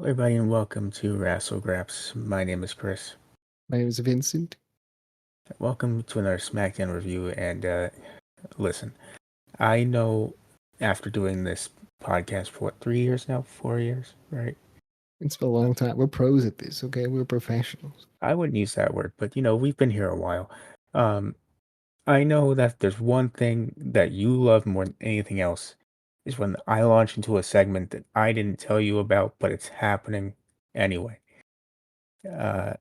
Everybody, and welcome to Wrassle Graps. My name is Chris. My name is Vincent. Welcome to another Smackdown review. And listen, I know after doing this podcast for 3 years now, 4 years, right? It's been a long time. We're pros at this, okay? We're professionals. I wouldn't use that word, but we've been here a while. Um, I know that there's one thing that you love more than anything else is when I launch into a segment that I didn't tell you about, but it's happening anyway. Uh,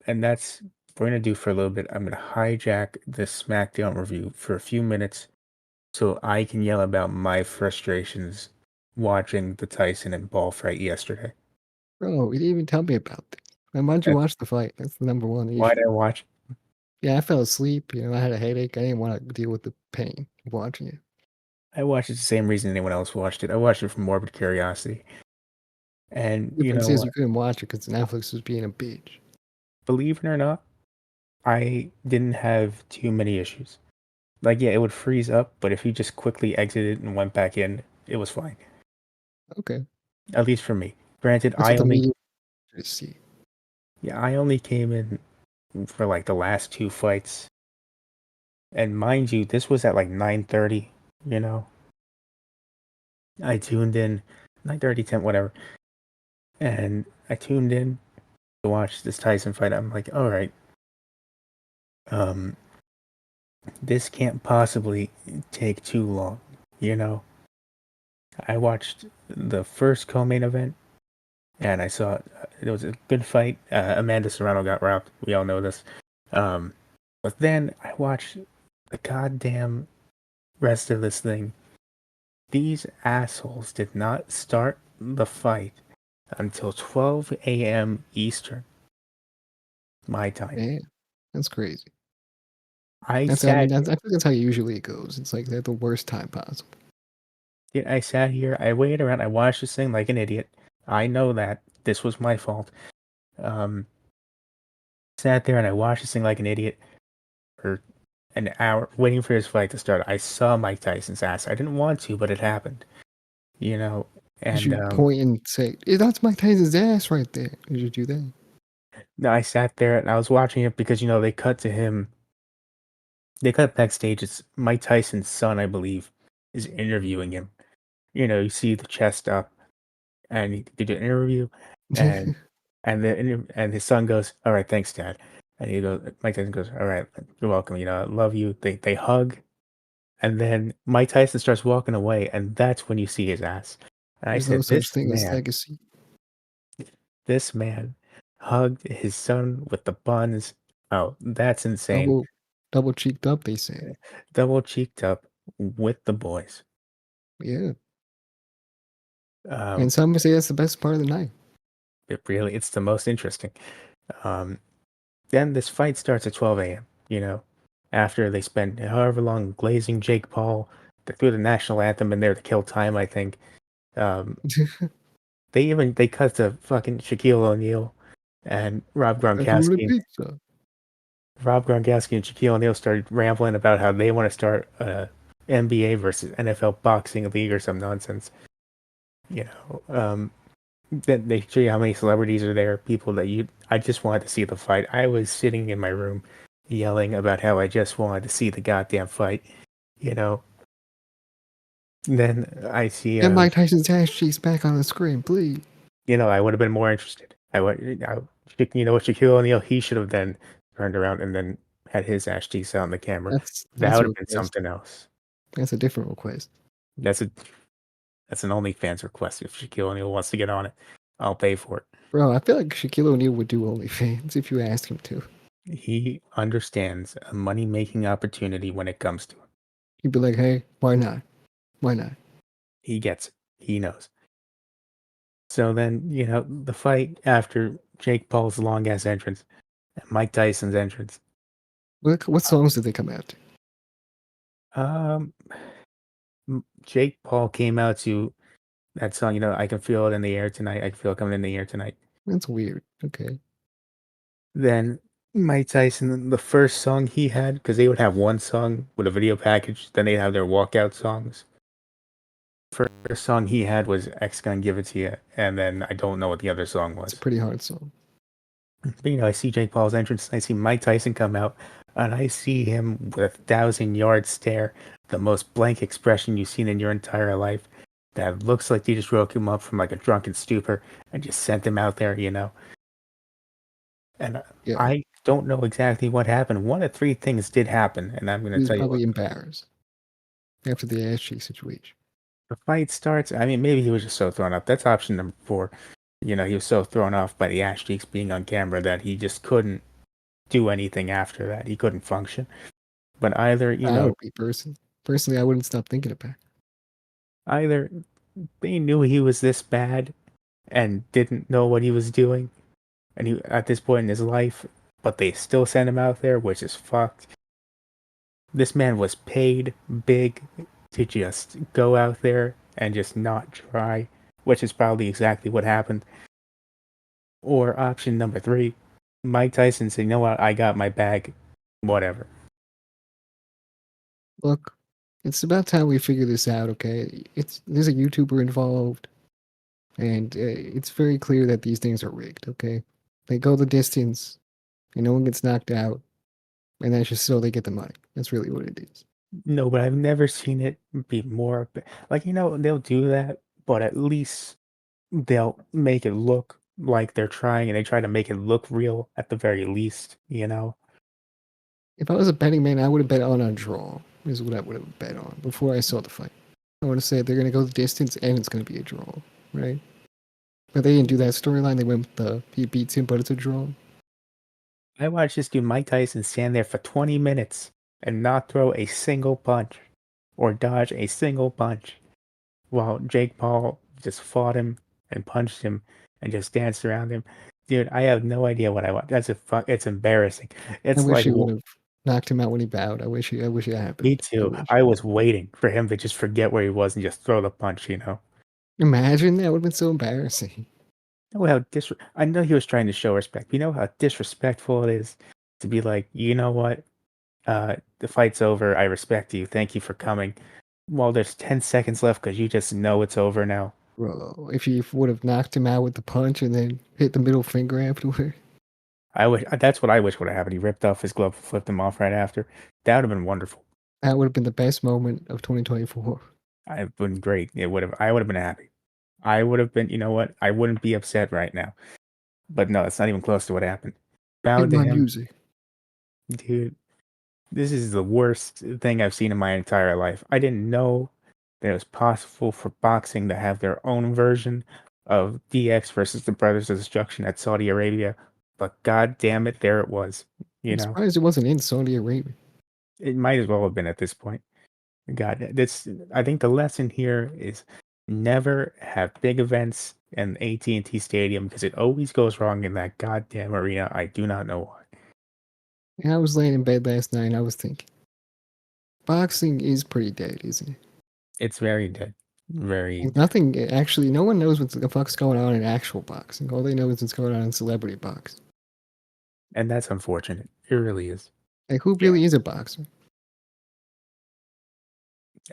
and that's what we're gonna do for a little bit. I'm gonna hijack this SmackDown review for a few minutes so I can yell about my frustrations watching the Tyson and Ball fight yesterday. Bro, you didn't even tell me about this. And why'd you That's watch the fight? That's the number one why issue. did I watch. Yeah, I fell asleep. I had a headache. I didn't want to deal with the pain of watching it. I watched it the same reason anyone else watched it. I watched it from morbid curiosity. And The you difference know is what? you couldn't watch it because Netflix was being a bitch. Believe it or not, I didn't have too many issues. Like, yeah, it would freeze up, but if you just quickly exited and went back in, it was fine. Okay. At least for me. Granted, That's what the media should see. I only came in for like the last two fights. And mind you, this was at like 9:30, you know. I tuned in 9:30, 10, whatever. And I tuned in to watch this Tyson fight. I'm like, all right, um, this can't possibly take too long, you know. I watched the first co-main event, and I saw it was a good fight. Amanda Serrano got robbed. We all know this. Um, but then I watched the goddamn rest of this thing. These assholes did not start the fight until 12 a.m. Eastern, my time. Man, that's crazy. I That's I sat mean, I think that's how usually it goes. It's like at the worst time possible. I sat here, I waited around, I watched this thing like an idiot. I know that this was my fault. Um, Sat there and I watched this thing like an idiot for an hour, waiting for his fight to start. I saw Mike Tyson's ass. I didn't want to, but it happened, you know. Did And you point and say, hey, that's Mike Tyson's ass right there? Did you do that? no, I sat there and I was watching it because they cut to him. They cut backstage. It's Mike Tyson's son, I believe, is interviewing him. You see the chest up, and he did an interview, and and his son goes, "All right, thanks, Dad." And Mike Tyson goes, "All right, you're welcome. I love you." They hug, and then Mike Tyson starts walking away, and that's when you see his ass. And I There's no said, such thing as legacy. this man hugged his son with the buns. Oh, that's insane. Double cheeked up, they say. Double cheeked up with the boys. Yeah. Um, And some say that's the best part of the night. it's the most interesting. Um, then this fight starts at 12 a.m. After they spend however long glazing Jake Paul, they threw the national anthem in there to kill time. I think they cut to fucking Shaquille O'Neal and Rob That's what a Gronkowski. pizza. Rob Gronkowski and Shaquille O'Neal started rambling about how they want to start a NBA versus NFL boxing league or some nonsense. You know, Then they show you how many celebrities are there, people that I just wanted to see the fight. I was sitting in my room yelling about how I just wanted to see the goddamn fight, you know. Then I see, Get Mike Tyson's ass cheeks back on the screen, please. I would have been more interested. Shaquille O'Neal, he should have then turned around and then had his ass cheeks out on the camera. That That's would a have been request. something else. That's a different request. That's a that's an OnlyFans request. If Shaquille O'Neal wants to get on it, I'll pay for it. Bro, I feel like Shaquille O'Neal would do OnlyFans if you asked him to. He understands a money-making opportunity when it comes to it. He'd be like, hey, why not? Why not? He gets it. He knows. So then, the fight after Jake Paul's long ass entrance and Mike Tyson's entrance. What songs did they come out to? Um, Jake Paul came out to that song, I can feel it in the air tonight. I can feel it coming in the air tonight. That's weird. Okay. Then Mike Tyson, the first song he had, because they would have one song with a video package, then they'd have their walkout songs. first song he had was X Gon Give It To You, and then I don't know what the other song It's a was. pretty hard song. But I see Jake Paul's entrance, I see Mike Tyson come out, and I see him with a 1,000 yard stare, the most blank expression you've seen in your entire life. That looks like you just woke him up from like a drunken stupor and just sent him out there. And Yeah, I don't know exactly what happened. One of three things did happen, and I'm going he to was tell you what. probably embarrassed after the ass cheek situation. The fight starts. I mean, maybe he was just so thrown up. That's option number four. He was so thrown off by the ass cheeks being on camera that he just couldn't do anything after that. He couldn't function. But I would be personally, I wouldn't stop thinking about it. either they knew he was this bad and didn't know what he was doing, and he at this point in his life, but they still sent him out there, which is fucked. This man was paid big to just go out there and just not try, which is probably exactly what happened. Or option number three, Mike Tyson said, "You know what? I got my bag. Whatever." Look, it's about time we figure this out, okay? There's a YouTuber involved, and it's very clear that these things are rigged, okay? They go the distance, and no one gets knocked out, and that's just so they get the money. That's really what it is. No, but I've never seen it be more like they'll do that, but at least they'll make it look like they're trying, and they try to make it look real at the very least. If I was a betting man, I would have bet on a draw, is what I would have bet on before I saw the fight. I would have said they're going to go the distance and it's going to be a draw, right? But they didn't do that storyline. They went with the he beats him, but it's a draw. I watched this dude Mike Tyson stand there for 20 minutes and not throw a single punch or dodge a single punch while Jake Paul just fought him and punched him and just danced around him. Dude, I have no idea what I want. It's embarrassing. I It's wish like he would have knocked him out when he bowed. I wish it me happened. I too. wish. I was waiting for him to just forget where he was and just throw the punch. Imagine that would have been so embarrassing. Know how I know he was trying to show respect. But you know how disrespectful it is to be like, you know what? The fight's over. I respect you. Thank you for coming. Well, there's 10 seconds left because you just know it's over now. Bro, if he would have knocked him out with the punch and then hit the middle finger afterward, That's what I wish would have happened. He ripped off his glove, flipped him off right after. That would have been wonderful. that would have been the best moment of 2024. I've been great. I would have been happy. I would have been, you know what? I wouldn't be upset right now. But no, it's not even close to what happened. Hit Bowed to my him, music. dude. This is the worst thing I've seen in my entire life. I didn't know that it was possible for boxing to have their own version of DX versus the Brothers of Destruction at Saudi Arabia, but god damn it, there it was. You I'm know, surprised it wasn't in Saudi Arabia. it might as well have been at this point. God, I think the lesson here is never have big events in AT&T Stadium because it always goes wrong in that goddamn arena. I do not know why. And I was laying in bed last night and I was thinking, boxing is pretty dead, isn't it? It's very dead. Very Like nothing, actually, no one knows what the fuck's going on in actual boxing. All they know is what's going on in celebrity boxing. and that's unfortunate. It really is. Like, who Yeah. really is a boxer?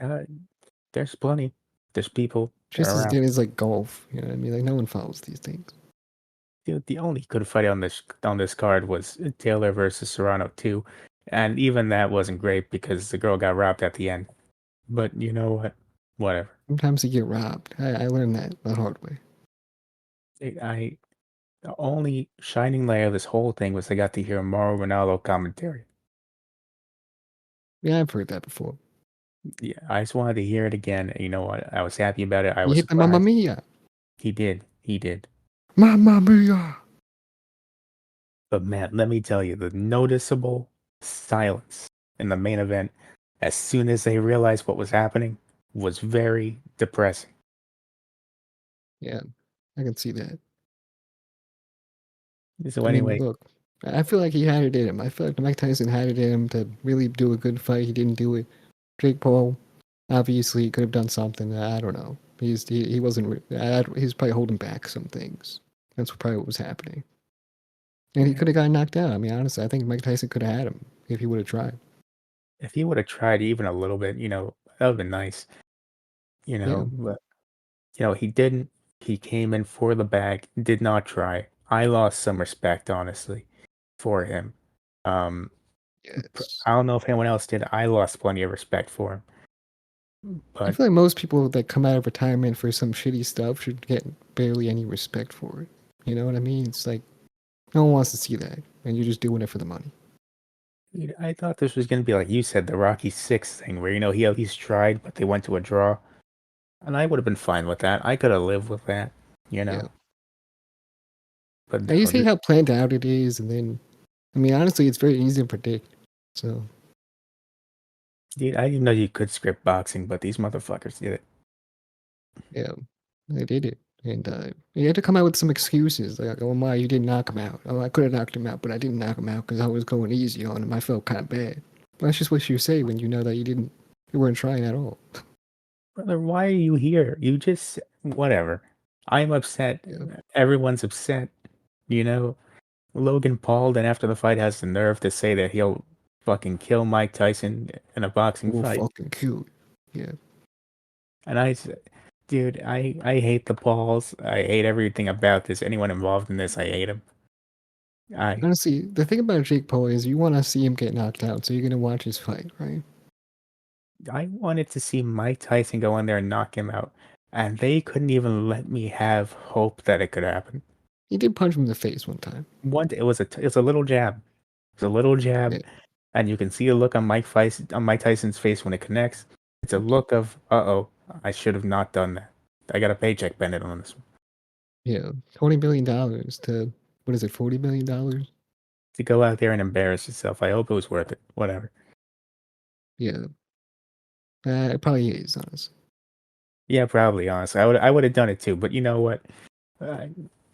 Uh, there's plenty. There's people Just as around. dead as like golf. You know what I mean? Like, no one follows these things. The only good fight on this card was Taylor versus Serrano 2, and even that wasn't great because the girl got robbed at the end. But you know what? Whatever. Sometimes you get robbed. I learned that the hard way. I The only shining light of this whole thing was I got to hear Mauro Ronaldo commentary. Yeah, I've heard that before. Yeah, I just wanted to hear it again. And you know what? I was happy about it. I He was hit the Mamma surprised. Mia. He did. He did. Mamma Mia. But man, let me tell you, the noticeable silence in the main event as soon as they realized what was happening was very depressing. Yeah, I can see that. So I mean, anyway, look, I feel like he had it in him. I feel like Mike Tyson had it in him to really do a good fight. He didn't do it. Jake Paul, obviously, could have done something. I don't know. He wasn't. He's probably holding back some things. That's probably what was happening. And he could have gotten knocked out. I mean, honestly, I think Mike Tyson could have had him if he would have tried. if he would have tried even a little bit, that would have been nice. Yeah. But he didn't. He came in for the bag, did not try. I lost some respect, honestly, for him. Um, Yes. I don't know if anyone else did. I lost plenty of respect for him. I But feel like most people that come out of retirement for some shitty stuff should get barely any respect for it. You know what I mean? It's like no one wants to see that, and you're just doing it for the money. dude, I thought this was gonna be like you said, the Rocky Six thing, where he at least tried, but they went to a draw, and I would have been fine with that. I could have lived with that, you Yeah. know. But And you no, see how planned out it is, and then, I mean, honestly, it's very easy to predict. So, dude, I didn't know you could script boxing, but these motherfuckers did it. yeah, they did it. And you had to come out with some excuses. Like, oh my, you didn't knock him out. Oh, I could have knocked him out, but I didn't knock him out because I was going easy on him. I felt kind of bad. But that's just what you say when you know that you weren't trying at all. Brother, why are you here? You just whatever. I'm upset. Yeah. Everyone's upset. You know, Logan Paul then after the fight has the nerve to say that he'll fucking kill Mike Tyson in a boxing We'll fight. fucking kill you. Yeah. And dude, I hate the Pauls. I hate everything about this. Anyone involved in this, I hate him. I Honestly, the thing about Jake Paul is you want to see him get knocked out, so you're gonna watch his fight, right? I wanted to see Mike Tyson go in there and knock him out, and they couldn't even let me have hope that it could happen. He did punch him in the face one time. It was a little jab. It was a little Yeah. jab, and you can see a look on Mike Tyson's face when it connects. It's a look of, uh-oh, I should have not done that. I got a paycheck pending on this one. Yeah. $20 million to what is it, $40 million? To go out there and embarrass yourself, I hope it was worth it. Whatever. Yeah. It probably is, honestly. Yeah, probably. Honestly, I would have done it too. But you know what? Uh,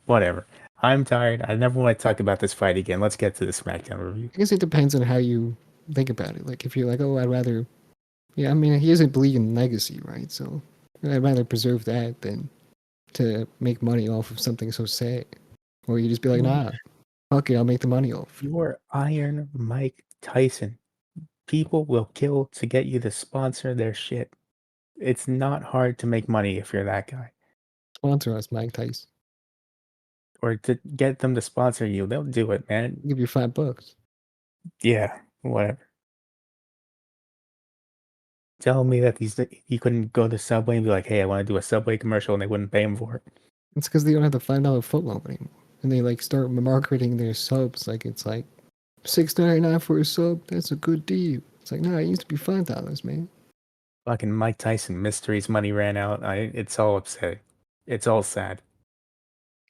Whatever. I'm tired. I never want to talk about this fight again. Let's get to the SmackDown review. I guess it depends on how you think about it. Like if you're like, oh, I'd rather yeah, I mean he isn't bleeding legacy, right? So I'd rather preserve that than to make money off of something so sad. Or you just be like, You nah, fuck it, I'll make the money off. You're Iron Mike Tyson. People will kill to get you to sponsor their shit. It's not hard to make money if you're that guy. Sponsor us, Mike Tyson. Or to get them to sponsor you. They'll do it, man. I'll give you $5. Yeah, whatever. Tell me that he couldn't go to Subway and be like, hey, I want to do a Subway commercial, and they wouldn't pay him for it. It's because they don't have the $5 footlong anymore. And they like start marketing their subs like it's like $6.99 for a sub. That's a good deal. It's like, nah, it used to be $5, man. Fucking Mike Tyson Mysteries money ran out. It's all upsetting. It's all sad.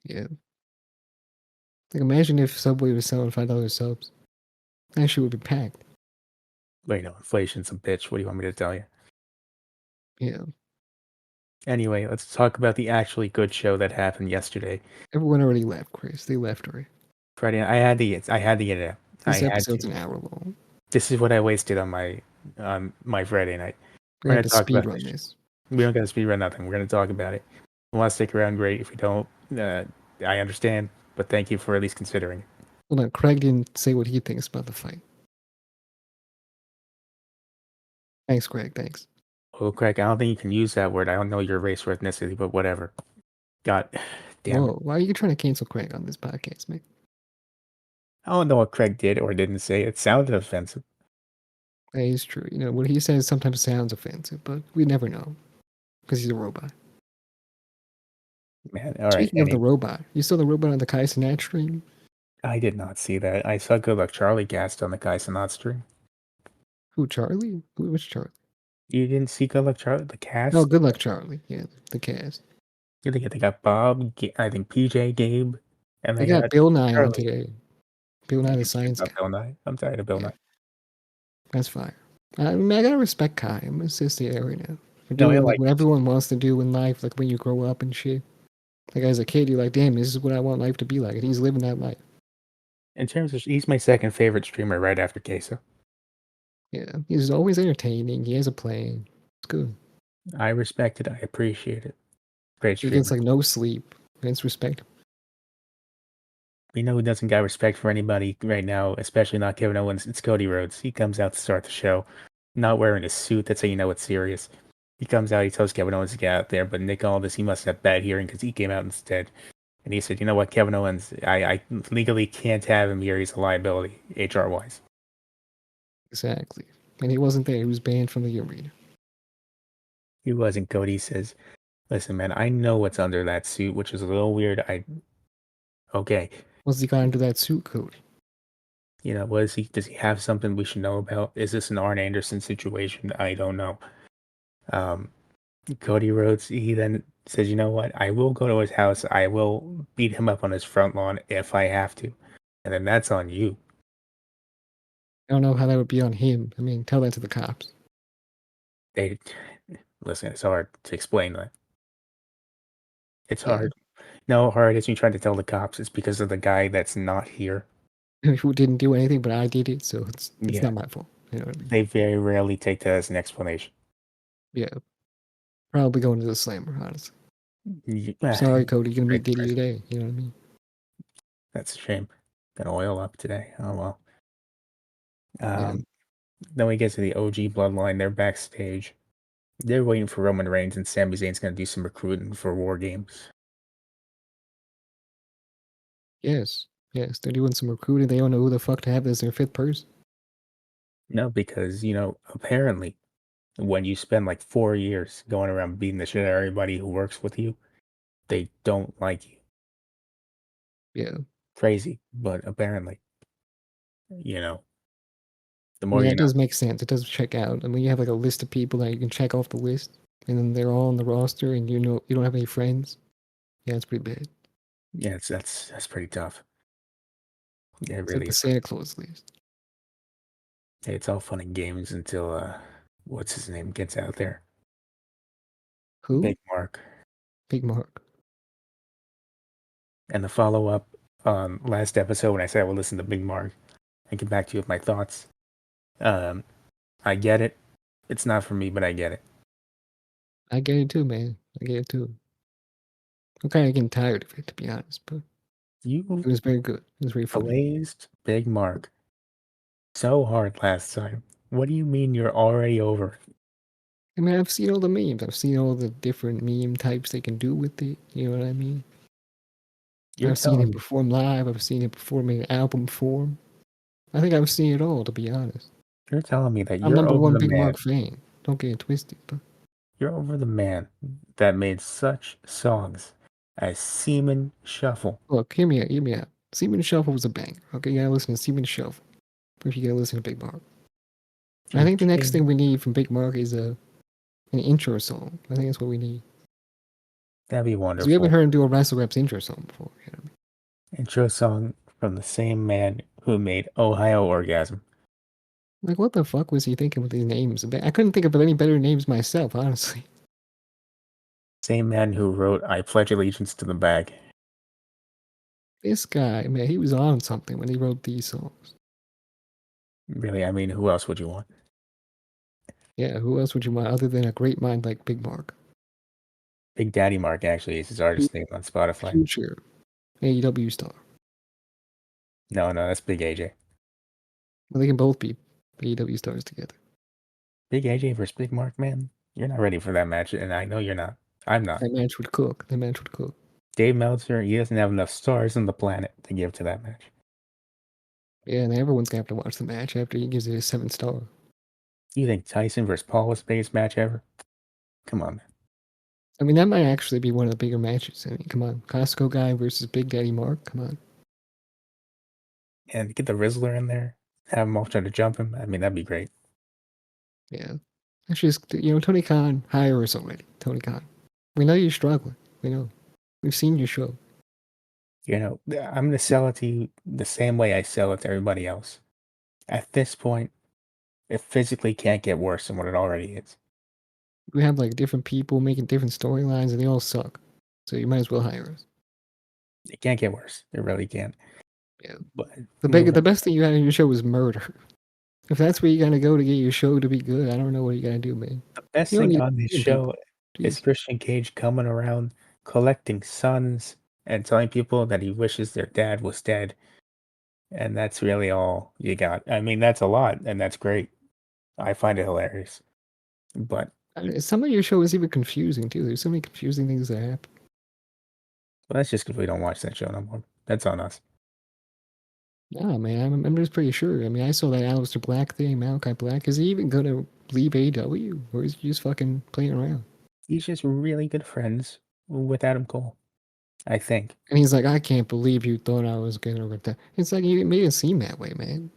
Yeah. Like imagine if Subway was selling $5 subs. That shit would be packed. But inflation's a bitch. What do you want me to tell you? Yeah. Anyway, let's talk about the actually good show that happened yesterday. Everyone already left, Chris. They left already. Friday, I had to get it out. I This had episode's to. an hour long. This is what I wasted on my Friday night. We're We're gonna have gonna to talk speed about run this. this. We don't gotta speed run nothing. We're gonna talk about it. If you want to stick around, great. If you don't, I understand. But thank you for at least considering it. Hold on, Craig didn't say what he thinks about the fight. Thanks, Craig. Thanks. Oh, Craig, I don't think you can use that word. I don't know your race or ethnicity, but whatever. God damn it. Whoa, why are you trying to cancel Craig on this podcast, man? I don't know what Craig did or didn't say. It sounded offensive. That is true. You know, what he says sometimes sounds offensive, but we never know. Because he's a robot. Man, all right. Speaking of the robot, you saw the robot on the Kai Cenat stream? I did not see that. I saw Good Luck Charlie cast on the Kai Cenat stream. Who, Charlie? Which Charlie? You didn't see Good Luck Charlie, the cast? Oh, good luck, Charlie. Yeah, the cast. They got Bob, I think PJ, Gabe, and They they got got Bill Nye on Charlie. today. Bill Nye the Who cares Science Guy. about Bill Nye? I'm tired of Bill Yeah, Nye. that's fire. I mean, I gotta respect Kai. I'm gonna just say that right now. For No, I doing like like what him too. everyone wants to do in life, like when you grow up and shit. Like as a kid, you're like, damn, this is what I want life to be like. And he's living that life. In terms of, he's my second favorite streamer right after Queso. Yeah, he's always entertaining. He has a plan. It's good. I respect it. I appreciate it. Great He gets streamer. like no sleep. It's respect. You know who doesn't got respect for anybody right now, especially not Kevin Owens? It's Cody Rhodes. He comes out to start the show, not wearing a suit. That's how you know it's serious. He comes out, he tells Kevin Owens to get out there, but Nick Aldis, he must have bad hearing because he came out instead. And he said, you know what, Kevin Owens, I legally can't have him here. He's a liability, HR wise. Exactly. And he wasn't there. He was banned from the arena. He wasn't. Cody says, listen, man, I know what's under that suit, which is a little weird. Okay. What's he got under that suit, Cody? You know, does he have something we should know about? Is this an Arn Anderson situation? I don't know. Um, Cody Rhodes, he then says, you know what? I will go to his house. I will beat him up on his front lawn if I have to. And then that's on you. I don't know how that would be on him. I mean, tell that to the cops. Listen, it's hard to explain that. It's Yeah. hard. No, hard as you try to tell the cops. It's because of the guy that's not here. Who didn't do anything, but I did it, so it's Yeah. not my fault. You know what I mean? They very rarely take that as an explanation. Yeah. Probably going to the slammer, honestly. Yeah, Sorry, Cody, you're gonna meet great Diddy person. today. You know what I mean? That's a shame. Gonna oil up today. Oh well. Yeah. Then we get to the OG bloodline. They're backstage. They're waiting for Roman Reigns, and Sami Zayn's gonna do some recruiting for War Games. Yes. Yes. They're doing some recruiting. They don't know who the fuck to have as their fifth person. No, because apparently, when you spend like 4 years going around beating the shit out of everybody who works with you, they don't like you. Yeah. Crazy, but apparently, you know, the I more mean, you that know. does make sense. It does check out. I mean, you have like a list of people that you can check off the list, and then they're all on the roster, and you don't have any friends. Yeah, it's pretty bad. Yeah, that's pretty tough. Yeah, it It's like really the is. Santa Claus list. Hey, it's all fun and games until what's his name gets out there. Who? Big Mark. Big Mark. And the follow up on last episode when I said I would listen to Big Mark and get back to you with my thoughts. Um, I get it. It's not for me, but I get it. I get it too, man. I get it too. I'm kind of getting tired of it, to be honest, but You it was very good. It was very funny. blazed Big Mark so hard last time. What do you mean you're already over it? I mean, I've seen all the memes. I've seen all the different meme types they can do with it. You know what I mean? You're I've seen him telling me perform live. I've seen him perform in album form. I think I've seen it all, to be honest. you're telling me that I'm you're number over one the Big man. Mark fan. Don't get it twisted, but You're over the man that made such songs as Seaman Shuffle. look, hear me out. Hear me out. Seaman Shuffle was a banger. Okay, you gotta listen to Seaman Shuffle. If you gotta listen to Big Mark. I And think the next King, thing we need from Big Mark is an intro song. I think that's what we need. that'd be Because we haven't wonderful. heard him do a Wrassle Graps intro song before. You know what I mean? Intro song from the same man who made Ohio Orgasm. Like, what the fuck was he thinking with these names? I couldn't think of any better names myself, honestly. Same man who wrote I Pledge Allegiance to the Bag. This guy, man, he was on something when he wrote these songs. Really, I mean, who else would you want? Yeah, who else would you want other than a great mind like Big Mark? Big Daddy Mark actually is his artist name on Spotify. Future AEW star. No, that's Big AJ. Well, they can both be AEW stars together. Big AJ versus Big Mark, man. You're not ready for that match, and I know you're not. I'm not. That match would cook. That match would cook. Dave Meltzer, he doesn't have enough stars on the planet to give to that match. Yeah, and everyone's gonna have to watch the match after he gives it a 7 star. You think Tyson versus Paul was the biggest match ever? Come on, man. I mean, that might actually be one of the bigger matches. I mean, come on, Costco guy versus Big Daddy Mark. Come on. And get the Rizzler in there, have them all try to jump him. I mean, that'd be great. Yeah, that's just Tony Khan, hire us already. Tony Khan, we know you're struggling. We know. We've seen your show. I'm going to sell it to you the same way I sell it to everybody else. At this point, it physically can't get worse than what it already is. We have like different people making different storylines, and they all suck. So you might as well hire us. It can't get worse. It really can't. Yeah. But The best thing you had in your show was murder. If that's where you gotta go to get your show to be good, I don't know what you gotta do, man. the best You don't thing need on this people. show is Jeez. Christian Cage coming around, collecting sons, and telling people that he wishes their dad was dead. And that's really all you got. I mean, that's a lot, and that's great. I find it hilarious. But Some of your show is even confusing too. There's so many confusing things that happen. Well, that's just because we don't watch that show no more. That's on us. Nah, man, I'm just pretty sure. I mean, I saw that Aleister Black thing, Malachi Black. Is he even gonna leave AEW, or is he just fucking playing around? He's just really good friends with Adam Cole, I think. And he's like, I can't believe you thought I was gonna retire. It's like you made it seem that way, man.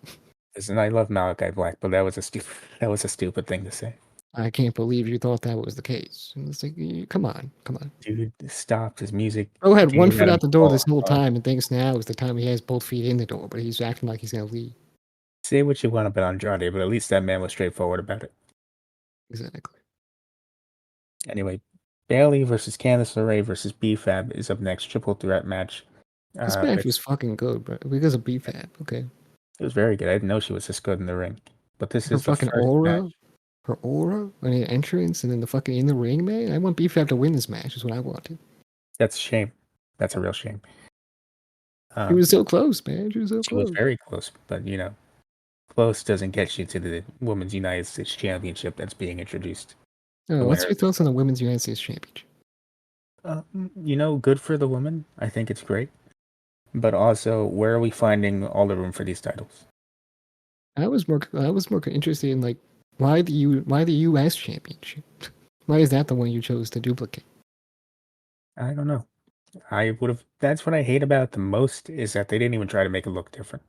And I love Malachi Black, but that was a stupid thing to say. I can't believe you thought that was the case. And it's like, come on, come on. Dude stopped his music. Bro had one Gave foot Adam out the door Cole this whole a song. time and thinks now is the time he has both feet in the door, but he's acting like he's gonna leave. Say what you want about Andrade, but at least that man was straightforward about it. Exactly. Anyway, Bailey versus Candice LeRae versus B-Fab is up next. Triple threat match. This match It was fucking good, bro. Because of BFAB, okay. was very good. I didn't know she was this good in the ring. But this Her is the fucking first match. her aura, and the entrance, and then the fucking in the ring, man. I want BFAB to win this match. Is what I wanted. That's a shame. That's a real shame. She was so close, man. She was so She was close. very close, but close doesn't get you to the Women's United States Championship that's being introduced. The Oh, what's winner. your thoughts on the Women's United States Championship? Good for the women. I think it's great. But also, where are we finding all the room for these titles? I was more interested in like why the U.S. Championship? Why is that the one you chose to duplicate? I don't know. I would have. That's what I hate about it the most is that they didn't even try to make it look different.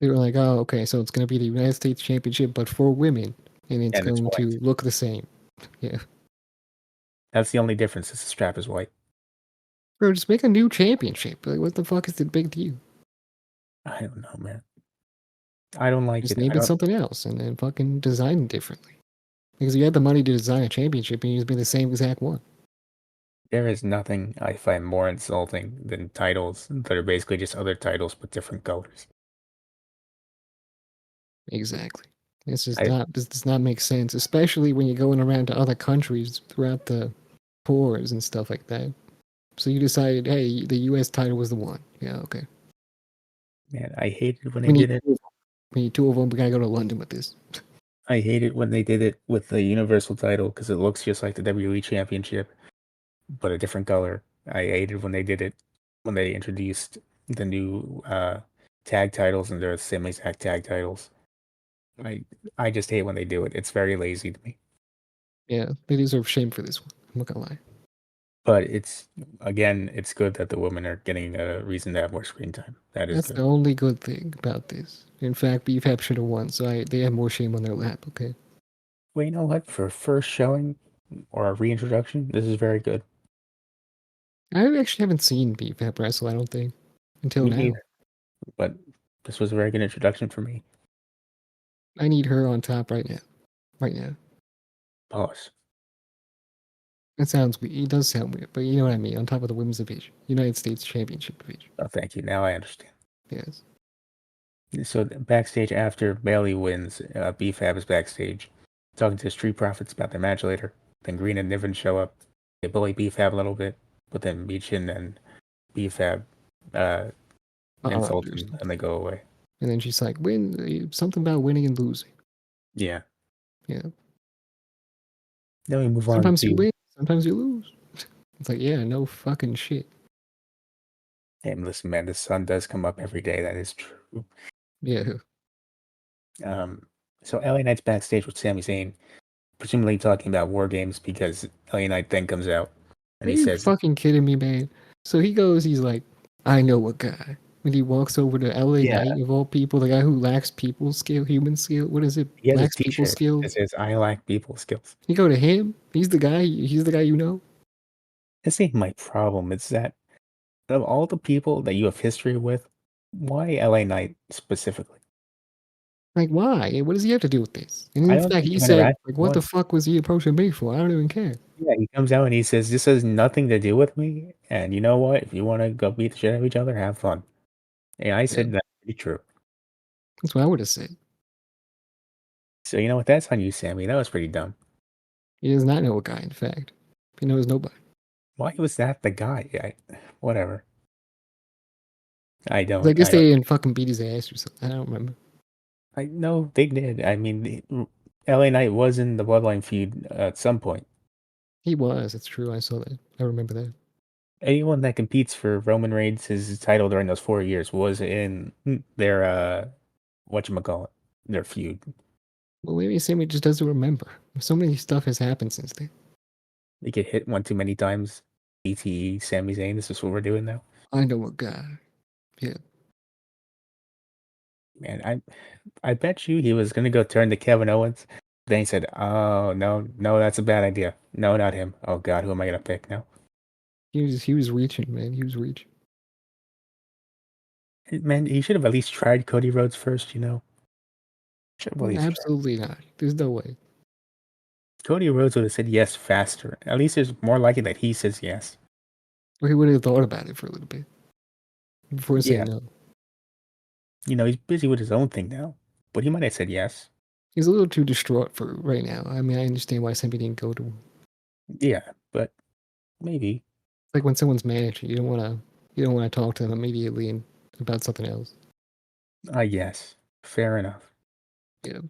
They were like, oh, okay, so it's going to be the United States Championship, but for women, and it's And it's going white. to look the same. Yeah. That's the only difference. Is the strap is white. Bro, just make a new championship. Like, what the fuck is the big deal? I don't know, man. I don't like Just it. I name it don't. something else and then fucking design it differently. Because you had the money to design a championship and you just be the same exact one. There is nothing I find more insulting than titles that are basically just other titles but different colors. Exactly. I This does not make sense, especially when you're going around to other countries throughout the tours and stuff like that. So you decided, hey, the US title was the one. Yeah, okay. man, I hated when they We need did it. we need two of them. We gotta go to London with this. I hate it when they did it with the Universal title because it looks just like the WWE Championship, but a different color. I hated when they did it when they introduced the new tag titles and they're the same exact tag titles. I I just hate when they do it. It's very lazy to me. Yeah, they deserve shame for this one. I'm not gonna lie. But it's good that the women are getting a reason to have more screen time. That is That's good. the only good thing about this. In fact, BFAP should have won, so they have more shame on their lap, okay? Well, you know what? For a first showing or a reintroduction, this is very good. I actually haven't seen BFAP wrestle, I don't think, until Me now. neither. But this was a very good introduction for me. I need her on top right now. Right now. Pause. It sounds weird. It does sound weird, but you know what I mean. On top of the women's division, United States Championship division. Oh, thank you. Now I understand. Yes. So backstage after Bailey wins, B-Fab is backstage talking to the Street Profits about their match later. Then Green and Niven show up. They bully B-Fab a little bit, but then Meechin and B-Fab insult him and they go away. And then she's like, "Win something about winning and losing." Yeah. Yeah. Then we move on Sometimes you to win, sometimes you lose. It's like, yeah, no fucking shit. and listen, man, the sun does come up every day. That is true. Yeah. Um, so LA Knight's backstage with Sami Zayn, presumably talking about War Games because LA Knight then comes out and Are he you says, fucking kidding me, man? So he goes, he's like, I know a guy. When he walks over to LA "Yeah." Knight, of all people, the guy who lacks people skill, human skill, what is it? He has a Lacks people T-shirt that skills. says, "I lack people skills." You go to him. He's the guy you know. This ain't my problem. It's that of all the people that you have history with, why LA Knight specifically? Like, why? What does he have to do with this? And I in don't fact, think he you've said, interacted like, what the once. fuck was he approaching me for? I don't even care. Yeah, he comes out and he says, "This has nothing to do with me." And you know what? If you want to go beat the shit out of each other, have fun. And I Yeah, said that's pretty true. that's what I would have said. So you know what? That's on you, Sammy. That was pretty dumb. He does not know a guy, in fact. He knows nobody. Why was that the guy? Whatever. I 'Cause I don't. guess I don't. they didn't fucking beat his ass or something. I don't remember. I no, they did. I mean, LA Knight was in the Bloodline feud at some point. He was. It's true. I saw that. I remember that. Anyone that competes for Roman Reigns' title during those 4 years was in their whatchamacallit, their feud. Well, maybe Sammy just doesn't remember. So many stuff has happened since then. They get hit one too many times. ETE, Sami Zayn, this is what we're doing now. I know a guy. Yeah. Man, I bet you he was gonna go turn to Kevin Owens. Then he said, "Oh no, no, that's a bad idea. No, not him. Oh God, who am I gonna pick now?" He was reaching, man. He was reaching. Man, he should have at least tried Cody Rhodes first. You know, should have at least tried. Absolutely not. There's no way. Cody Rhodes would have said yes faster. At least it's more likely that he says yes. Or he would have thought about it for a little bit before Yeah, saying no. you know, he's busy with his own thing now, but he might have said yes. He's a little too distraught for right now. I mean, I understand why somebody didn't go to him. Yeah, but maybe. Like when someone's mad at you, you don't want to talk to them immediately and about something else. I guess. Fair enough. Yeah.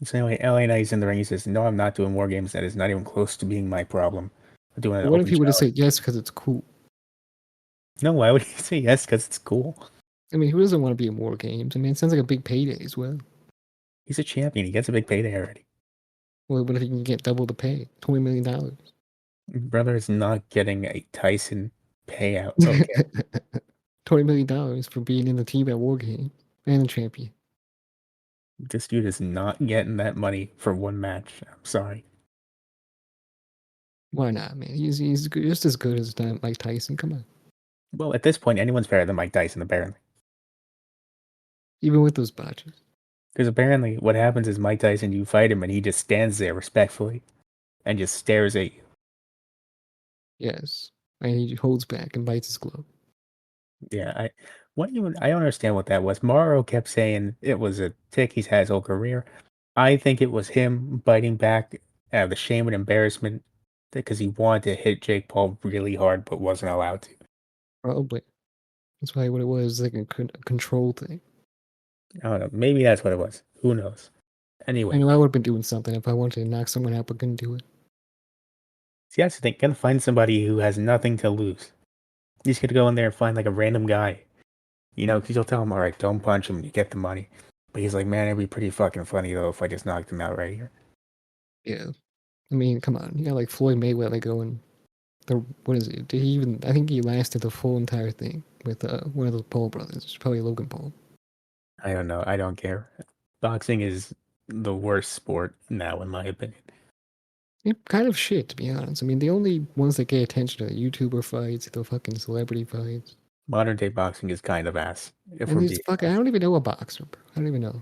So anyway, LA Knight's in the ring. He says, "No, I'm not doing war games. That is not even close to being my problem. I'm doing an But what if open he would have challenge." said yes because it's cool? No, why would he say yes? Because it's cool. I mean, who doesn't want to be in war games? I mean, it sounds like a big payday as well. He's a champion. He gets a big payday already. Well, what if he can get double the pay? $20 million. Brother is not getting a Tyson payout. Okay, $20 million for being in the team at War Games and the champion. this dude is not getting that money for one match. I'm sorry. Why not, man? He's just as good as Mike Tyson. Come on. Well, at this point, anyone's better than Mike Tyson, apparently. Even with those botches. Because apparently, what happens is Mike Tyson, you fight him, and he just stands there respectfully and just stares at you. Yes. And he holds back and bites his glove. Yeah, I don't understand what that was. Morrow kept saying it was a tick he's had his whole career. I think it was him biting back out of the shame and embarrassment because he wanted to hit Jake Paul really hard but wasn't allowed to. Probably. That's why what it was like a control thing. I don't know. Maybe that's what it was. Who knows? I Anyway, know I would have been doing something if I wanted to knock someone out but couldn't do it. see, that's the thing. Gotta find somebody who has nothing to lose. You just gotta go in there and find like a random guy. You know, because you'll tell him, all right, don't punch him, you get the money. But he's like, man, it'd be pretty fucking funny though if I just knocked him out right here. Yeah. I mean, come on. You got like Floyd Mayweather going. What is it? Did he even? I think he lasted the full entire thing with one of the Paul brothers. It's probably Logan Paul. I don't know. I don't care. Boxing is the worst sport now, in my opinion. Kind of shit, to be honest. I mean, the only ones that get attention are the YouTuber fights, the fucking celebrity fights. Modern day boxing is kind of ass, if And we're these being fucking, I honest. don't even know a boxer, bro. I don't even know.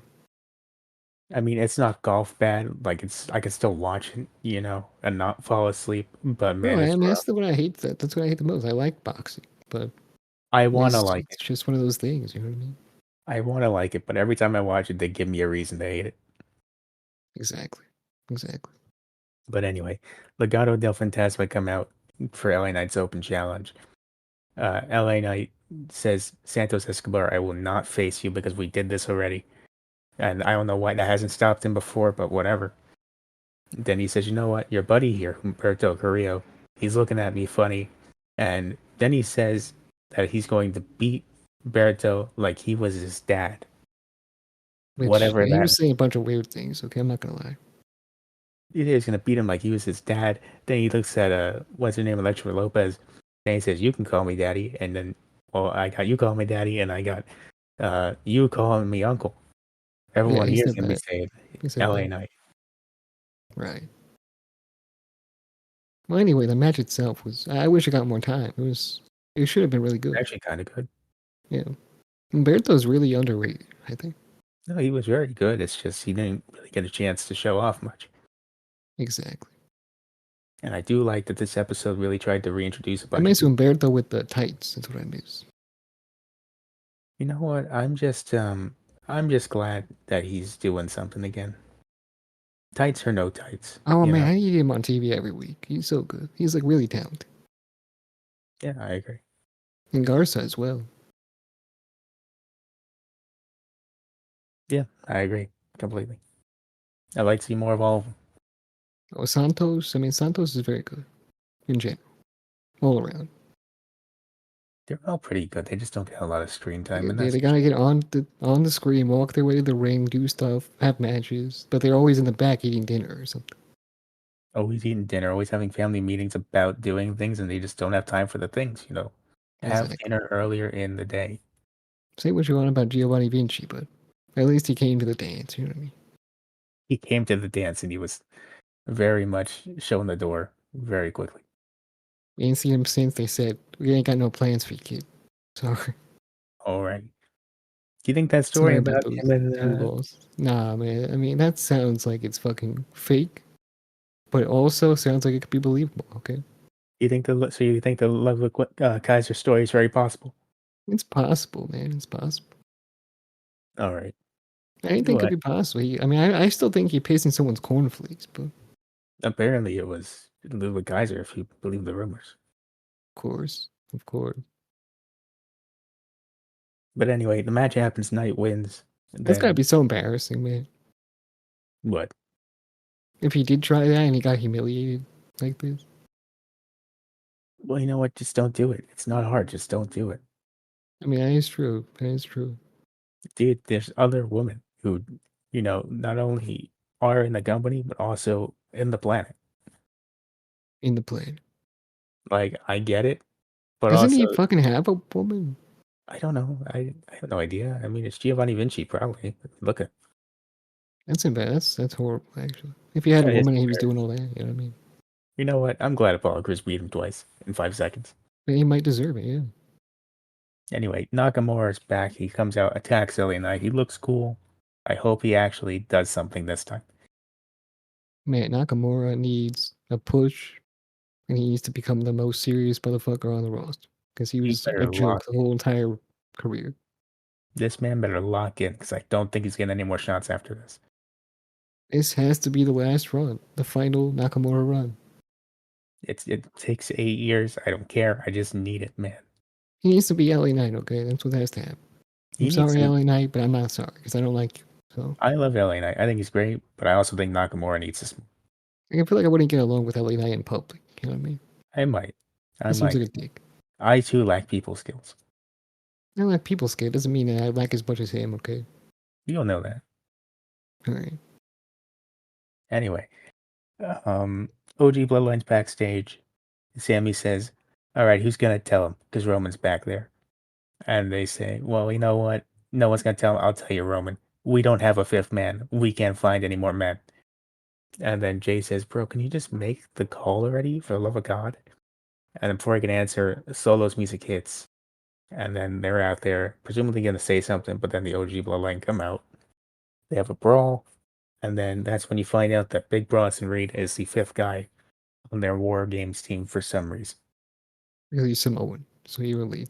I mean, it's not golf bad. Like, I can still watch it, you know, and not fall asleep. But No, man, I it's mean, that's rough. the one I hate. That's what I hate the most. I like boxing, but I want to it's, like it's it. just one of those things, you know what I mean? I want to like it, but every time I watch it, they give me a reason to hate it. Exactly. Exactly. But anyway, Legado del Fantasma come out for LA Knight's Open Challenge. LA Knight says, Santos Escobar, I will not face you because we did this already. And I don't know why that hasn't stopped him before, but whatever. Then he says, you know what? Your buddy here, Humberto Carrillo, he's looking at me funny. And then he says that he's going to beat Berto like he was his dad. Which, Whatever yeah, he that was saying a bunch of weird things, okay? I'm not gonna lie. he's going to beat him like he was his dad. Then he looks at, what's her name, Electra Lopez. And he says, you can call me daddy. And then, well, I got you calling me daddy. And I got you calling me uncle. Yeah, Everyone he here is said going to be that. saying He said LA that. Knight. Right. Well, anyway, the match itself was. I wish it got more time. It should have been really good. Actually, kind of good. Yeah. Umberto's really underrated, I think. No, he was very good. It's just he didn't really get a chance to show off much. Exactly. And I do like that this episode really tried to reintroduce a I bunch of miss people. Umberto with the tights. That's what I miss. You know what? I'm just glad that he's doing something again. Tights or no tights, Oh you man, know? I need him on TV every week. He's so good. He's like really talented. Yeah, I agree. And Garza as well. Yeah, I agree completely. I'd like to see more of all of them. Oh, Santos. I mean, Santos is very good in general, all around. They're all pretty good. They just don't get a lot of screen time, Yeah, and they that's gotta get on the screen, walk their way to the ring, do stuff, have matches, but they're always in the back eating dinner or something. always eating dinner, always having family meetings about doing things, and they just don't have time for the things. Have Exactly. dinner earlier in the day. Say what you want about Giovanni Vinci, but at least he came to the dance. You know what I mean? He came to the dance, and he was very much shown the door very quickly. We ain't seen him since. They said we ain't got no plans for you, kid. Sorry, All right. Do you think that story sorry about about those him and 2 balls. Nah, man. I mean, that sounds like it's fucking fake, but it also sounds like it could be believable. Okay, you think the Ludwig Kaiser story is very possible? it's possible, man. It's possible. All right. Anything could What? be possible. I mean, I still think he pissed in someone's cornflakes, but of Apparently, it was Ludwig Kaiser, if you believe the rumors. course, of course. But anyway, the match happens. Knight wins. And That's gotta then be so embarrassing, man. what? If he did try that and he got humiliated like this. Well, you know what? Just don't do it. It's not hard. Just don't do it. I mean, that is true. That is true. Dude, there's other women who, not only are in the company, but also in the planet. In the plane. Like, I get it, but Doesn't also, he fucking have a woman? I don't know. I have no idea. I mean, it's Giovanni Vinci, probably. Look at That's embarrassing. That's horrible, actually. If he had a that is woman and he was doing embarrassing. all that, you know what I mean? You know what? I'm glad Apollo Crews beat him twice in 5 seconds. But he might deserve it, yeah. Anyway, Nakamura's back. He comes out, attacks LA Knight. He looks cool. I hope he actually does something this time. Man, Nakamura needs a push, and he needs to become the most serious motherfucker on the roster. Because he He was a better joke lock the in. whole entire career. This man better lock in because I don't think he's getting any more shots after this. This has to be the last run, the final Nakamura run. It takes 8 years. I don't care. I just need it, man. He needs to be LA Knight, okay? That's what has to happen. He I'm needs sorry, to. LA Knight, but I'm not sorry because I don't like you. So I love LA Knight. I think he's great, but I also think Nakamura needs this. I feel like I wouldn't get along with LA Knight in public. You know what I mean? I might. I He seems might. like a dick. I too lack people skills. I don't like people scared. Doesn't mean that I lack as much as him, okay? You'll know that. Alright. Anyway, OG Bloodline's backstage. Sammy says, "All right, who's gonna tell him?" Because Roman's back there. And they say, "Well, you know what? No one's gonna tell him. I'll tell you, Roman. We don't have a fifth man. We can't find any more men." And then Jay says, "Bro, can you just make the call already, for the love of God?" And then before he can answer, Solo's music hits. And then they're out there, presumably gonna say something, but then the OG Bloodline come out. They have a brawl, and then that's when you find out that Big Bronson Reed is the fifth guy on their War Games team for some reason. Really, he's Samoan. So he really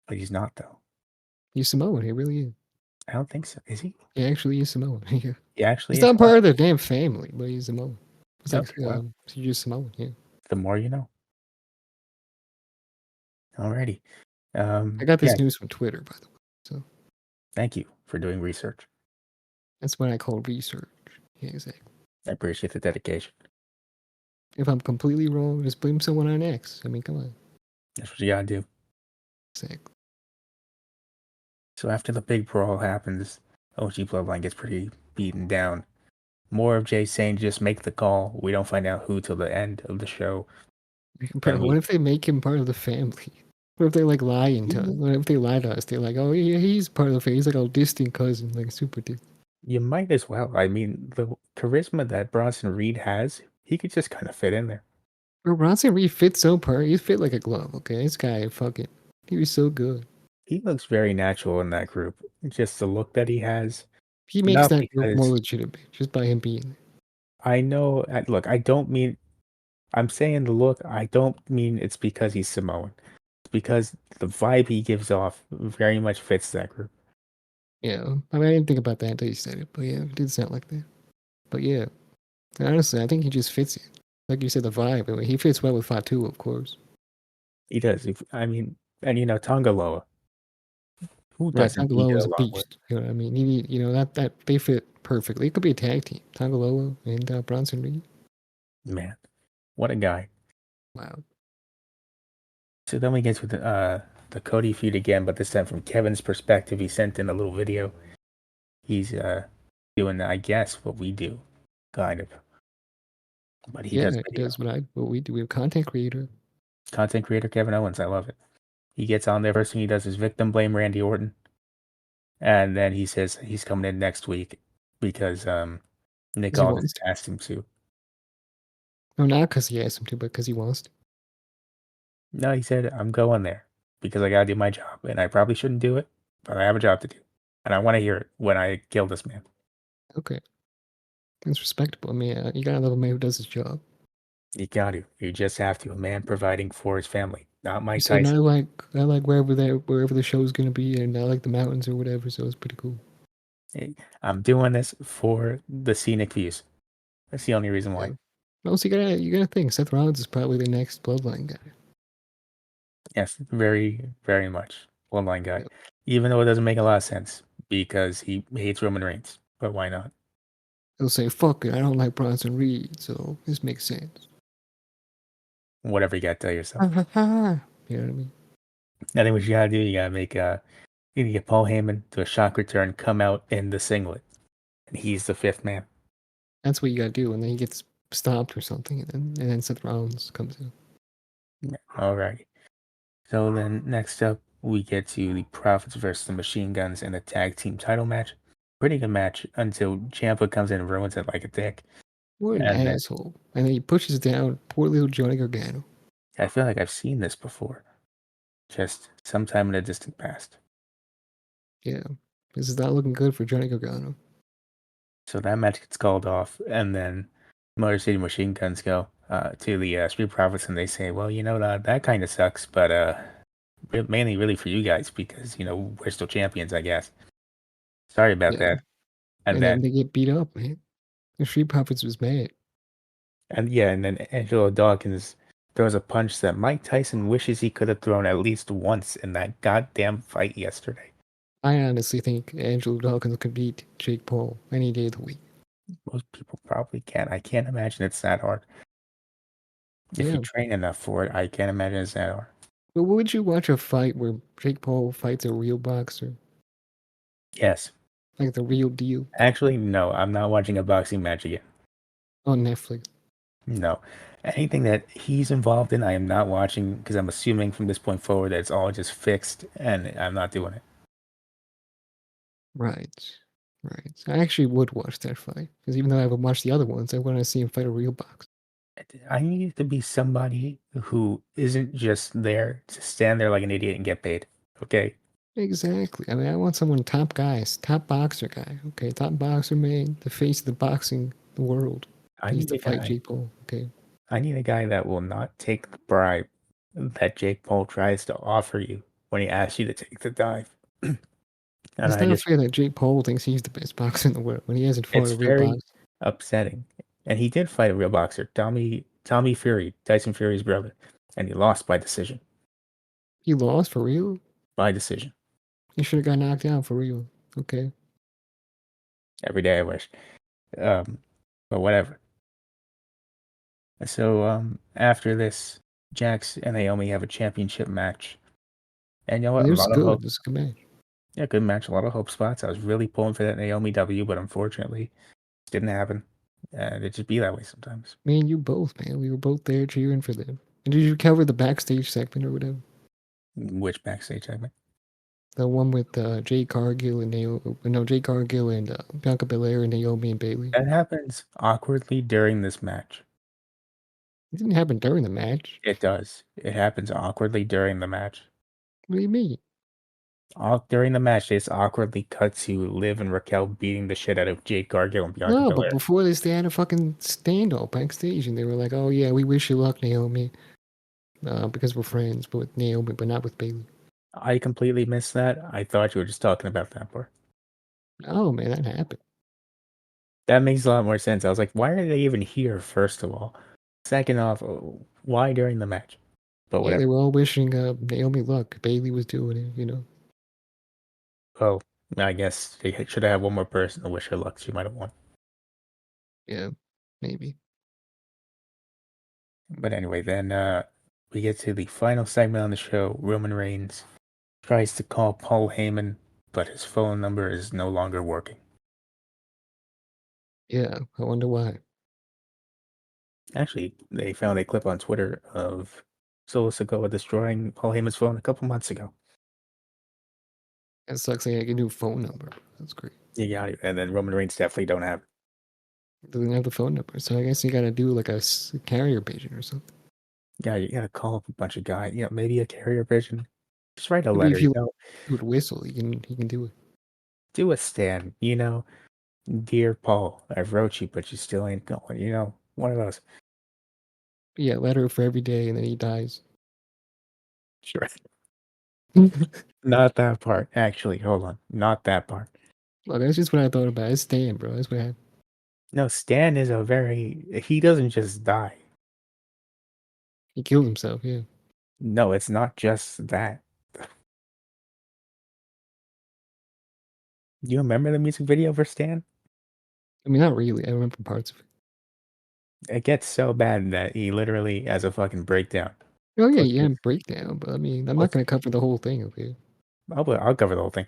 But he's not, though. he's Samoan. He really is. I don't think so. Is he? He actually is Samoan. Yeah. He actually He's is? not part of the damn family, but he's Samoan. It's like Okay, well, he's just Samoan, yeah. the more you know. Alrighty. I got Yeah, this news from Twitter, by the way. So thank you for doing research. that's what I call research. Yeah, exactly. I appreciate the dedication. If I'm completely wrong, just blame someone on X. I mean, come on. That's what you gotta do. Exactly. So after the big brawl happens, OG Bloodline gets pretty beaten down. More of Jay saying just make the call. We don't find out who till the end of the show. And Bro, what if they make him part of the family? What if they like lying to us? What if they lie to us? They're like, oh yeah, he's part of the family. He's like a distant cousin, like super distant. you might as well. I mean, the charisma that Bronson Reed has, he could just kind of fit in there. Bro, Bronson Reed fits so part. He fit like a glove. Okay, this guy fucking, he was so good. He looks very natural in that group. Just the look that he has. He makes Not that group more because legitimate just by him being there. I know. Look, I don't mean. I'm saying the look. I don't mean it's because he's Samoan. It's because the vibe he gives off very much fits that group. Yeah, I mean, I didn't think about that until you said it, but yeah, it did sound like that. But yeah, honestly, I think he just fits it. Like you said, the vibe. I mean, he fits well with Fatu, of course. He does. I mean, and Tongaloa. Who Right, doesn't he Tangaloa get is a along with? beast. You know what I mean? You need, that they fit perfectly. It could be a tag team. Tangaloa and Bronson Reed. Man, what a guy. Wow. So then we get to the Cody feud again, but this time from Kevin's perspective. He sent in a little video. He's doing, I guess, what we do, kind of. But he does Yeah, he video. does what we do. We have content creator. Content creator Kevin Owens. I love it. He gets on there. First thing he does is victim blame Randy Orton. And then he says he's coming in next week because Nick Because he Aldis wants to. asked him to. No, not because he asked him to, but because he wants to. No, he said, I'm going there because I got to do my job. And I probably shouldn't do it, but I have a job to do. And I want to hear it when I kill this man. Okay. That's respectable. I mean, you gotta love a man who does his job. You got to. You just have to. A man providing for his family, not He Mike said, Tyson. I like wherever the show's gonna be, and I like the mountains or whatever. So it's pretty cool. Hey, I'm doing this for the scenic views. That's the only reason Yeah. why. Also, you gotta think Seth Rollins is probably the next Bloodline guy. Yes, very, very much. Bloodline guy. Yeah. Even though it doesn't make a lot of sense because he hates Roman Reigns. But why not? He'll say, "Fuck it, I don't like Bronson Reed, so this makes sense." Whatever you got to tell yourself. Ha ha ha. You know what I mean? I think what you got to do, you got to make you need to get Paul Heyman to a shock return, come out in the singlet. And he's the fifth man. That's what you gotta do, and then he gets stopped or something, and then Seth Rollins comes in. All right. So then next up, we get to the Profits versus the Machine Guns in a tag team title match. Pretty good match until Ciampa comes in and ruins it like a dick. What an And then asshole! And then he pushes down poor little Johnny Gargano. I feel like I've seen this before, just sometime in the distant past. Yeah, this is not looking good for Johnny Gargano. So that match gets called off, and then Motor City Machine Guns go to the Street Profits, and they say, "Well, that kind of sucks, but mainly really for you guys because we're still champions, I guess. Sorry about Yeah, that." And and then then they get beat up, man. The Street Profits was mad. and then Angelo Dawkins throws a punch that Mike Tyson wishes he could have thrown at least once in that goddamn fight yesterday. I honestly think Angelo Dawkins could beat Jake Paul any day of the week. Most people probably can't. I can't imagine it's that hard. If you Yeah, train enough for it, I can't imagine it's that hard. but would you watch a fight where Jake Paul fights a real boxer, Yes. like the real deal, Actually, no, I'm not watching a boxing match again. on Netflix? No. Anything that he's involved in, I am not watching because I'm assuming from this point forward that it's all just fixed and I'm not doing it. Right, right. I actually would watch that fight because even though I haven't watched the other ones, I want to see him fight a real boxer. I need it to be somebody who isn't just there to stand there like an idiot and get paid. Okay? Exactly. I mean, I want someone top guys, top boxer guy. Okay, top boxer man, the face of the boxing world. I Needs need to a fight guy. Jake Paul. Okay, I need a guy that will not take the bribe that Jake Paul tries to offer you when he asks you to take the dive. And it's I not just fair that Jake Paul thinks he's the best boxer in the world when he hasn't fought It's a real very boxer. upsetting. And he did fight a real boxer, Tommy Fury, Tyson Fury's brother, and he lost by decision. He lost for real. By decision. He should have got knocked out for real. Okay. Every day I wish. Um, but whatever. So after this, Jax and Naomi have a championship match. And you know what? A This is lot of good. hope. This is a good match. Yeah, good match. A lot of hope spots. I was really pulling for that Naomi W, but unfortunately, it didn't happen. And it just be that way sometimes. Me and you both, man. We were both there cheering for them. And did you cover the backstage segment or whatever? Which backstage segment? The one with Jay Cargill and Naomi. No, Jay Cargill and Bianca Belair and Naomi and Bailey. That happens awkwardly during this match. It didn't happen during the match. It does. It happens awkwardly during the match. What do you mean? During the match, it's awkwardly cut to Liv and Raquel beating the shit out of Jade Cargill and Bianca No, but Belair. before this, they had a fucking standoff backstage, and they were like, "Oh yeah, we wish you luck, Naomi, because we're friends, but with Naomi, but not with Bailey." I completely missed that. I thought you were just talking about that part. Oh man, that happened. That makes a lot more sense. I was like, why are they even here, first of all? Second off, why during the match? But Yeah, whatever. they were all wishing Naomi luck. Bailey was doing it. Oh. I guess they should have had one more person to wish her luck. She might have won. Yeah, maybe. But anyway, then we get to the final segment on the show. Roman Reigns tries to call Paul Heyman, but his phone number is no longer working. Yeah, I wonder why. Actually, they found a clip on Twitter of Solo Sikoa destroying Paul Heyman's phone a couple months ago. It sucks. They get a new phone number. That's great. You got it. And then Roman Reigns definitely don't have it. Doesn't have the phone number, so I guess you gotta do like a carrier pigeon or something. Yeah, you gotta call up a bunch of guys. You know, maybe a carrier pigeon. Just write a Maybe letter. if You you know, would whistle, he can do it. do a stand. You know, dear Paul, I wrote you, but you still ain't going. You know, one of those. But yeah, letter for every day, and then he dies. Sure. Well, Not that part. Actually, hold on. Not that part. that's just what I thought about. It's Stan, bro. That's what happened. No, Stan is a very. He doesn't just die. He killed himself. Yeah. No, it's not just that. Do you remember the music video for Stan? I mean, not really. I remember parts of it. It gets so bad that he literally has a fucking breakdown. Oh yeah, Puts yeah, his, breakdown. But I mean, I'm not puts, gonna cover the whole thing. Okay. I'll cover the whole thing.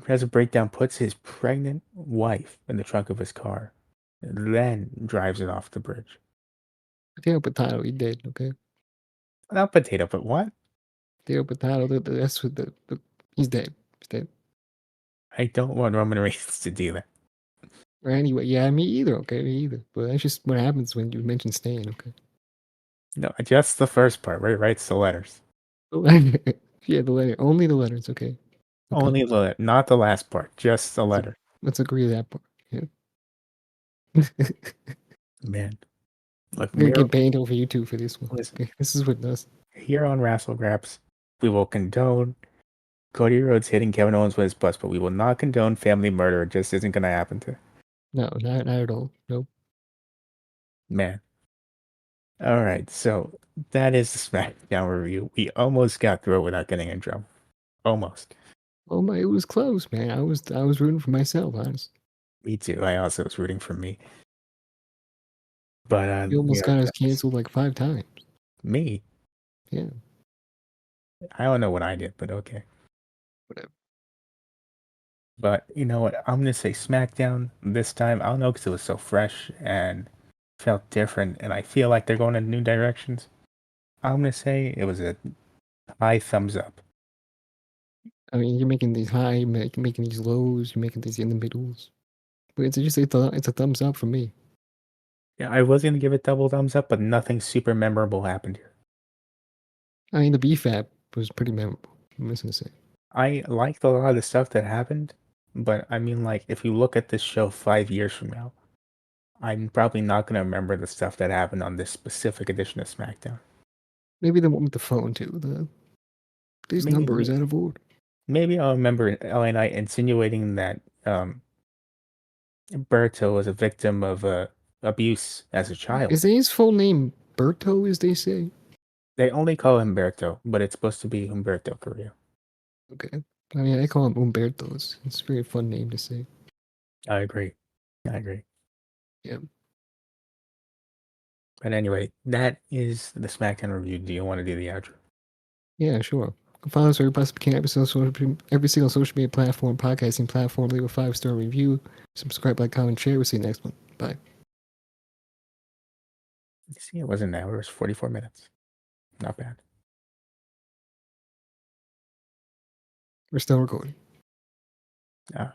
Has a breakdown, puts his pregnant wife in the trunk of his car, then drives it off the bridge. Potato, potato. He dead. Okay. Not potato, but what? Potato, potato. That's what the. He's dead. He's dead. I don't want Roman Reigns to do that. Or anyway, yeah, me either. Okay, me either. But that's just what happens when you mention Stan. Okay. No, just the first part where he writes the letters. Yeah, the letter. Only the letters. Okay. Okay. Only the letter, not the last part, just the Let's, letter. let's agree to that part. Yeah. Man, look, I'm gonna get Miracle. banned over YouTube for this one. Listen, Okay, this is what does. here on Wrassle Graps, we will condone Cody Rhodes hitting Kevin Owens with his bus, but we will not condone family murder. It just isn't going to happen to No, not at all. Nope. man. All right, so that is the SmackDown review. We almost got through it without getting in trouble. Almost. Oh my, it was close, man. I was rooting for myself, honestly. Me too. I also was rooting for me. But, You you almost know, got us canceled like 5 times. me, Yeah, I don't know what I did, but okay. whatever. But you know what? I'm going to say SmackDown this time. I don't know because it was so fresh and felt different, and I feel like they're going in new directions. I'm going to say it was a high thumbs up. I mean, you're making these high, making these lows, you're making these in the middles. But it's just it's a thumbs up for me. Yeah, I was going to give it double thumbs up, but nothing super memorable happened here. I mean, the BFAP was pretty memorable. I'm just gonna say. I liked a lot of the stuff that happened, but I mean, like, if you look at this show 5 years from now, I'm probably not going to remember the stuff that happened on this specific edition of SmackDown. Maybe the one with the phone too. This number is Maybe, out of order. maybe I'll remember LA Knight insinuating that Berto was a victim of abuse as a child. Is his full name Berto, as they say? They only call him Berto, but it's supposed to be Humberto Carrillo. Okay. I mean, I call him Umberto. It's a very fun name to say. I agree. I agree. Yeah. But anyway, that is the SmackDown review. Do you want to do the outro? Yeah, sure. Follow us where you possibly can. Every single social media platform, podcasting platform. Leave a 5-star review. Subscribe, like, comment, share. We'll see you next one. Bye. You see, it wasn't an hour. It was 44 minutes. Not bad. We're still recording. Ah.